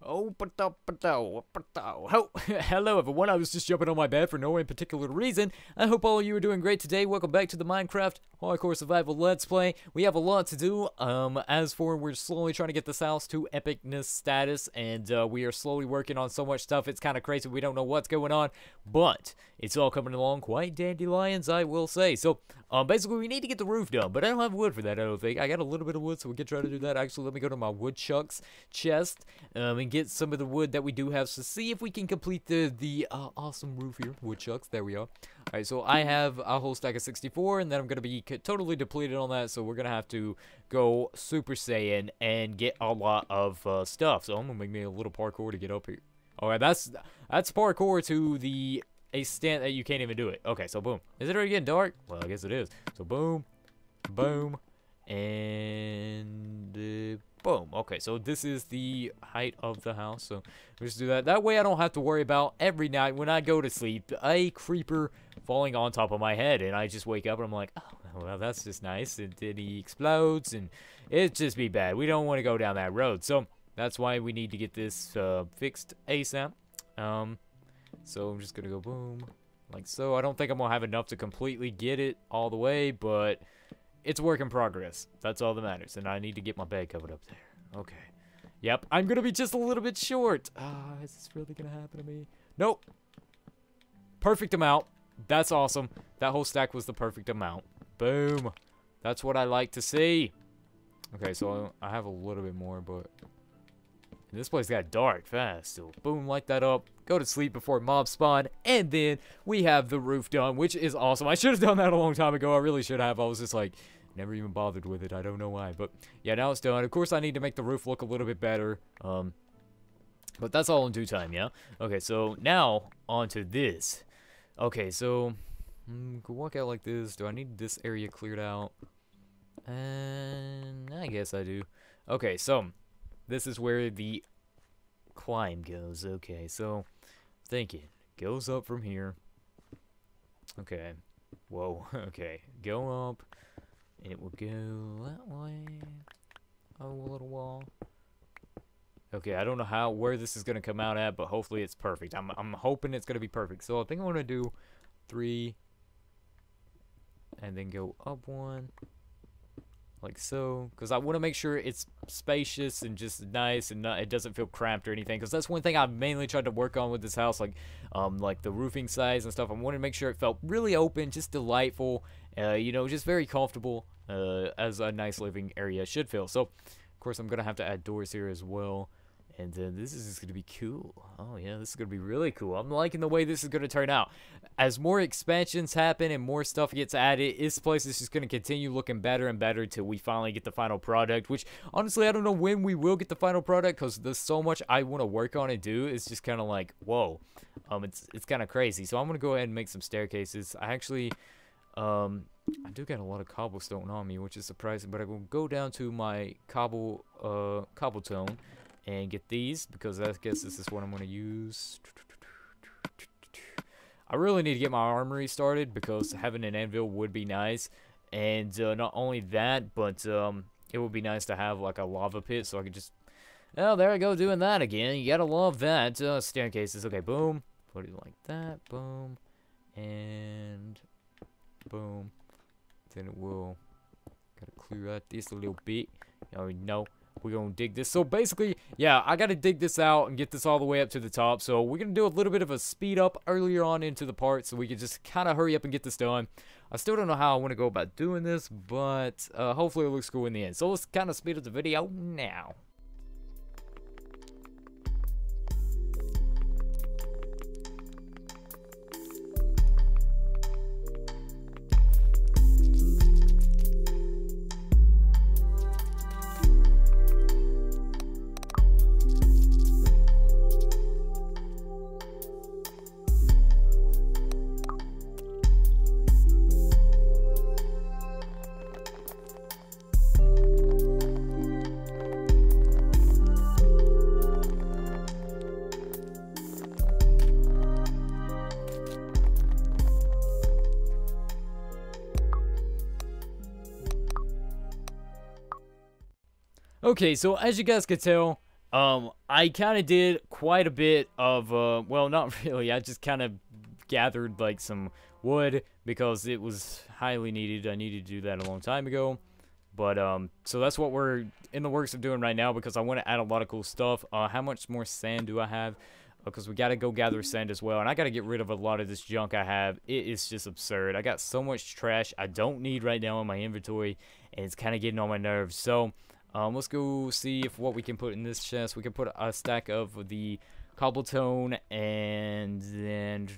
Oh, hello everyone, I was just jumping on my bed for no particular reason. I hope all of you are doing great today. Welcome back to the Minecraft Hardcore Survival Let's Play. We have a lot to do. We're slowly trying to get this house to epicness status, and we are slowly working on so much stuff, it's kind of crazy, we don't know what's going on, but it's all coming along quite dandelions, I will say. So, basically we need to get the roof done, but I don't have wood for that, I don't think. I got a little bit of wood, so we can try to do that. Actually, let me go to my woodchucks chest, and get some of the wood that we do have to see if we can complete the awesome roof here. Woodchucks, there we are. Alright, so I have a whole stack of 64, and then I'm going to be totally depleted on that, so we're going to have to go Super Saiyan and get a lot of stuff. So I'm going to make me a little parkour to get up here. Alright, that's parkour to the extent that you can't even do it. Okay, so boom. Is it already getting dark? Well, I guess it is. So boom, boom, and boom. Okay, so this is the height of the house, so we'll just do that. That way I don't have to worry about every night when I go to sleep a creeper falling on top of my head, and I just wake up and I'm like, oh, well, that's just nice, and then he explodes, and it'd just be bad. We don't want to go down that road, so that's why we need to get this fixed ASAP. So I'm just gonna go boom, like so. I don't think I'm gonna have enough to completely get it all the way, but it's a work in progress. That's all that matters. And I need to get my bed covered up there. Okay. Yep, I'm gonna be just a little bit short. Is this really gonna happen to me? Nope. Perfect amount. That's awesome. That whole stack was the perfect amount. Boom. That's what I like to see. Okay, so I have a little bit more, but this place got dark fast. So boom, light that up. Go to sleep before mobs spawn, and then we have the roof done, which is awesome. I should have done that a long time ago. I really should have. I was just like, never even bothered with it. I don't know why, but yeah, now it's done. Of course, I need to make the roof look a little bit better. But that's all in due time, yeah? Okay, so now onto this. Okay, so could walk out like this. Do I need this area cleared out? And I guess I do. Okay, so this is where the climb goes. Okay, so thinking goes up from here. Okay, whoa. Okay, go up. It will go that way. Oh, a little wall. Okay, I don't know where this is gonna come out at, but hopefully it's perfect. I'm hoping it's gonna be perfect. So I think I'm gonna do 3, and then go up 1, like so, because I want to make sure it's spacious and just nice, and it doesn't feel cramped or anything. Because that's one thing I've mainly tried to work on with this house, like the roofing size and stuff. I wanted to make sure it felt really open, just delightful, you know, just very comfortable, as a nice living area should feel. So, of course, I'm gonna have to add doors here as well. And then this is just going to be cool. Oh, yeah, this is going to be really cool. I'm liking the way this is going to turn out. As more expansions happen and more stuff gets added, this place is just going to continue looking better and better till we finally get the final product. Which, honestly, I don't know when we will get the final product, because there's so much I want to work on and do. It's just kind of like, whoa. It's kind of crazy. So I'm going to go ahead and make some staircases. I actually, I do got a lot of cobblestone on me, which is surprising. But I will go down to my cobblestone and get these, because I guess this is what I'm going to use. I really need to get my armory started, because having an anvil would be nice. And not only that, but it would be nice to have like a lava pit, so I could just... Oh, there I go, doing that again. You gotta love that. Staircases. Okay, boom. Put it like that. Boom. And boom. Then it will... Gotta clear out this a little bit. Oh, no. We're going to dig this. So basically, yeah, I got to dig this out and get this all the way up to the top. So we're going to do a little bit of a speed up earlier on into the part, so we can just kind of hurry up and get this done. I still don't know how I want to go about doing this, but hopefully it looks cool in the end. So let's kind of speed up the video now. Okay, so as you guys could tell, I kind of did quite a bit of, well, not really. I just kind of gathered, like, some wood because it was highly needed. I needed to do that a long time ago. But, so that's what we're in the works of doing right now because I want to add a lot of cool stuff. How much more sand do I have? Because we got to go gather sand as well. And I got to get rid of a lot of this junk I have. It is just absurd. I got so much trash I don't need right now in my inventory. And it's kind of getting on my nerves. So, let's go see if what we can put in this chest. We can put a stack of the cobblestone and then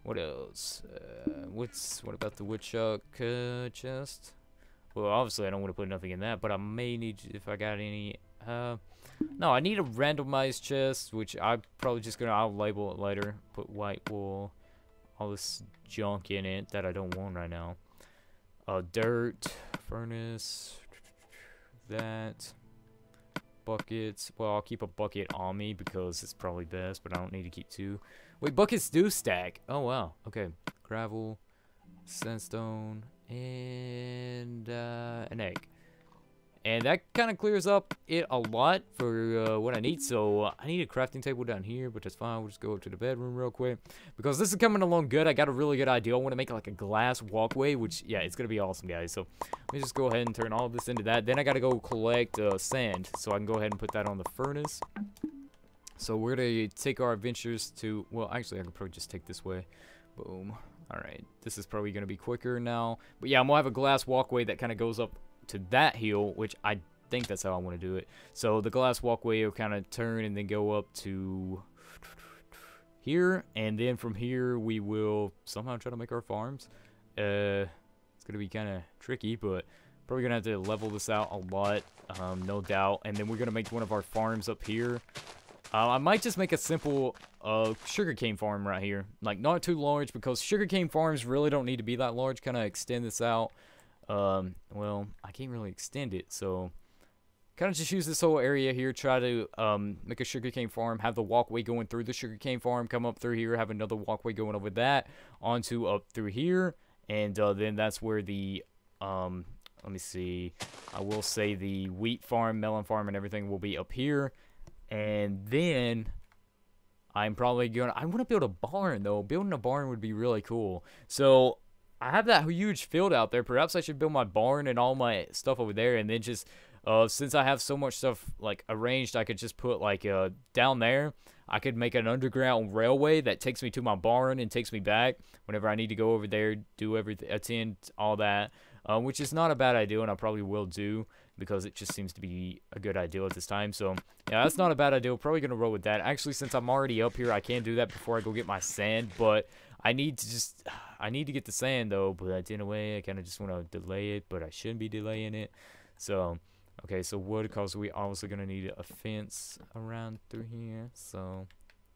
what else? What about the woodchuck chest? Well, obviously I don't want to put nothing in that, but I may need if I got any. No, I need a randomized chest, which I'm probably just gonna. I'll label it later. Put white wool, all this junk in it that I don't want right now. Dirt, furnace, that, buckets. Well, I'll keep a bucket on me because it's probably best, but I don't need to keep two. Wait, buckets do stack. Oh, wow. Okay. Gravel, sandstone, and an egg. And that kind of clears up it a lot for what I need. So I need a crafting table down here, but that's fine. We'll just go up to the bedroom real quick. Because this is coming along good. I got a really good idea. I want to make like a glass walkway, which, yeah, it's going to be awesome, guys. So let me just go ahead and turn all of this into that. Then I got to go collect sand. So I can go ahead and put that on the furnace. So we're going to take our adventures to... Well, actually, I could probably just take this way. Boom. Alright. This is probably going to be quicker now. But yeah, I'm going to have a glass walkway that kind of goes up to that hill, which I think that's how I want to do it. So the glass walkway will kind of turn and then go up to here, and then from here we will somehow try to make our farms. It's gonna be kind of tricky, but probably gonna have to level this out a lot, no doubt. And then we're gonna make one of our farms up here. I might just make a simple sugarcane farm right here, like not too large because sugarcane farms really don't need to be that large. Kind of extend this out. Well, I can't really extend it, so kind of just use this whole area here, try to make a sugarcane farm, have the walkway going through the sugarcane farm, come up through here, have another walkway going over that, onto up through here, and then that's where the, let me see, I will say the wheat farm, melon farm, and everything will be up here, and then I'm probably gonna, I want to build a barn, though. Building a barn would be really cool. So I have that huge field out there. Perhaps I should build my barn and all my stuff over there, and then just, since I have so much stuff, like, arranged, I could just put, like, down there, I could make an underground railway that takes me to my barn and takes me back whenever I need to go over there, do everything, attend all that, which is not a bad idea, and I probably will do, because it just seems to be a good idea at this time. So, yeah, that's not a bad idea. Probably going to roll with that. Actually, since I'm already up here, I can do that before I go get my sand, but I need to just, I need to get the sand, though, but in a way, I kind of just want to delay it, but I shouldn't be delaying it. So, okay, so wood, because we obviously going to need a fence around through here, so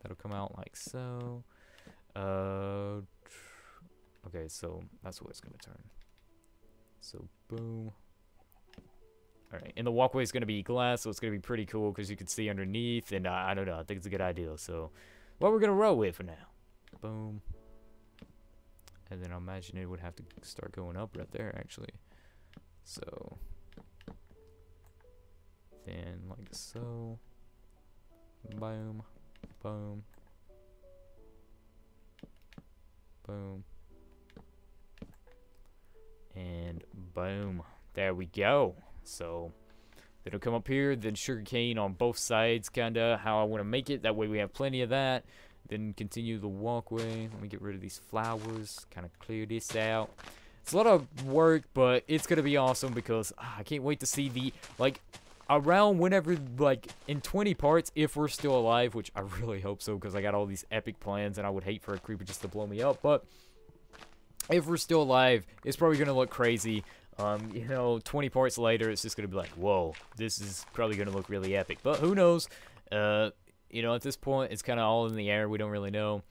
that'll come out like so. Okay, so that's what it's going to turn. So, boom. Alright, and the walkway is going to be glass, so it's going to be pretty cool, because you can see underneath, and I don't know, I think it's a good idea, so what we're going to roll with for now. Boom. And then I imagine it would have to start going up right there, actually. So, then like so. Boom. Boom. Boom. And boom. There we go. So, then it'll come up here, then sugarcane on both sides, kinda how I want to make it. That way we have plenty of that. Then continue the walkway. Let me get rid of these flowers. Kind of clear this out. It's a lot of work, but it's going to be awesome because I can't wait to see the, like, around whenever, like, in 20 parts, if we're still alive, which I really hope so because I got all these epic plans and I would hate for a creeper just to blow me up. But if we're still alive, it's probably going to look crazy. You know, 20 parts later, it's just going to be like, whoa, this is probably going to look really epic. But who knows? You know, at this point, it's kind of all in the air. We don't really know.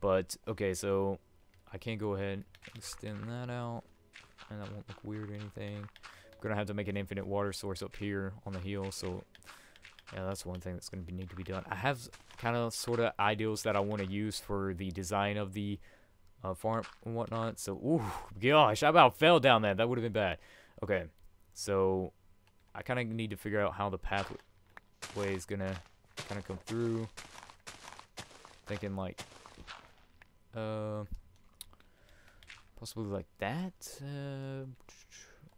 But, okay, so I can go ahead and extend that out. And that won't look weird or anything. I'm going to have to make an infinite water source up here on the hill. So, yeah, that's one thing that's going to need to be done. I have kind of sort of ideals that I want to use for the design of the farm and whatnot. So, ooh, gosh, I about fell down there. That would have been bad. Okay, so I kind of need to figure out how the pathway is gonna kind of come through. Thinking like, possibly like that, and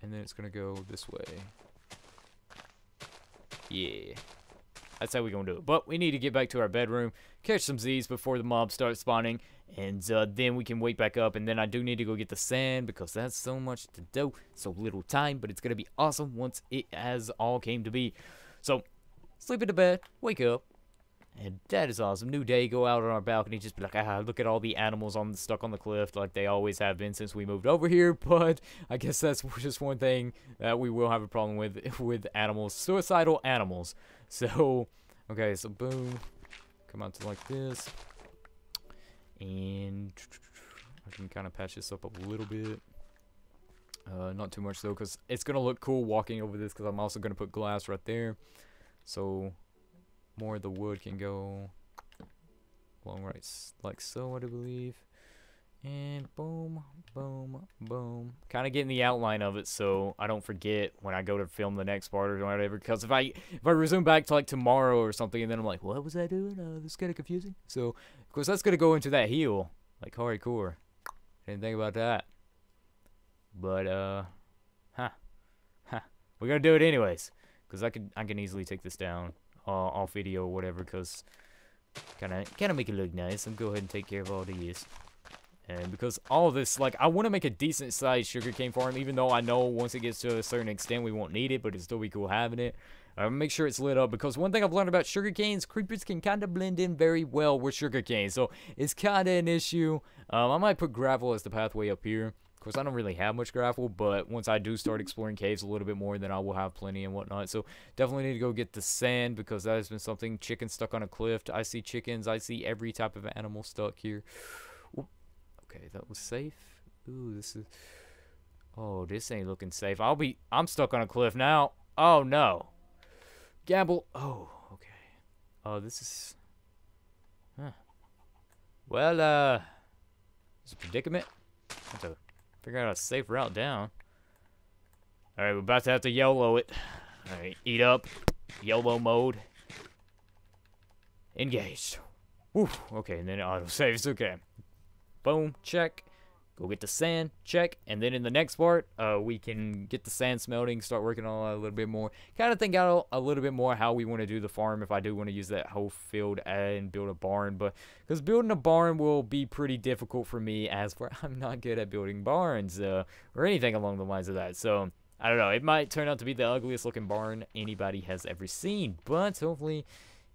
then it's gonna go this way. Yeah, that's how we gonna do it. But we need to get back to our bedroom, catch some Z's before the mobs start spawning, and then we can wake back up. And then I do need to go get the sand because that's so much to do, so little time. But it's gonna be awesome once it has all came to be. So sleep in the bed, wake up. And that is awesome. New day, go out on our balcony, just be like, look at all the animals stuck on the cliff like they always have been since we moved over here. But I guess that's just one thing that we will have a problem with animals. Suicidal animals. So, okay, so boom. Come out to like this. And I can kind of patch this up a little bit. Not too much though, because it's going to look cool walking over this, because I'm also going to put glass right there. So more of the wood can go along right like so, I do believe. And boom, boom, boom. Kind of getting the outline of it so I don't forget when I go to film the next part or whatever. Because if I resume back to like tomorrow or something and then I'm like, what was I doing? This is kind of confusing. So, of course, that's going to go into that heel. Like hardcore. Didn't think about that. But, we're going to do it anyways. Because I can easily take this down. Off video or whatever, because kind of make it look nice. And go ahead and take care of all these. And because all of this, like, I want to make a decent sized sugarcane farm, even though I know once it gets to a certain extent we won't need it, but it'll still be cool having it. Make sure it's lit up, because one thing I've learned about sugarcanes, creepers can kind of blend in very well with sugarcane, so it's kind of an issue. I might put gravel as the pathway up here. Of course, I don't really have much gravel, but once I do start exploring caves a little bit more, then I will have plenty and whatnot. So definitely need to go get the sand, because that has been something. Chickens stuck on a cliff. I see chickens. I see every type of animal stuck here. Ooh. Okay, that was safe. Ooh, this is... Oh, this ain't looking safe. I'm stuck on a cliff now. Oh, no. Gamble. Oh, okay. Oh, this is... Huh. Well, it's a predicament. Have to figure out a safe route down. Alright, we're about to have to YOLO it. Alright, eat up. YOLO mode. Engaged. Whew. Okay, and then it auto saves. Okay. Boom. Check. Go get the sand. Check. And then in the next part, we can get the sand smelting. Start working on it a little bit more. Kind of think out a little bit more how we want to do the farm. If I do want to use that whole field and build a barn. But because building a barn will be pretty difficult for me, as for I'm not good at building barns or anything along the lines of that. So I don't know. It might turn out to be the ugliest looking barn anybody has ever seen. But hopefully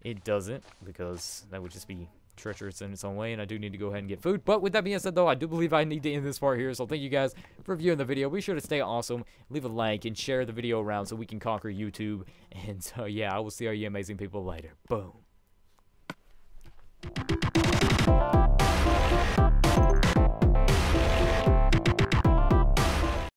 it doesn't, because that would just be treacherous in its own way, and I do need to go ahead and get food. But with that being said, though, I do believe I need to end this part here, so thank you guys for viewing the video. Be sure to stay awesome, leave a like, and share the video around so we can conquer YouTube. And so, yeah, I will see all you amazing people later. Boom.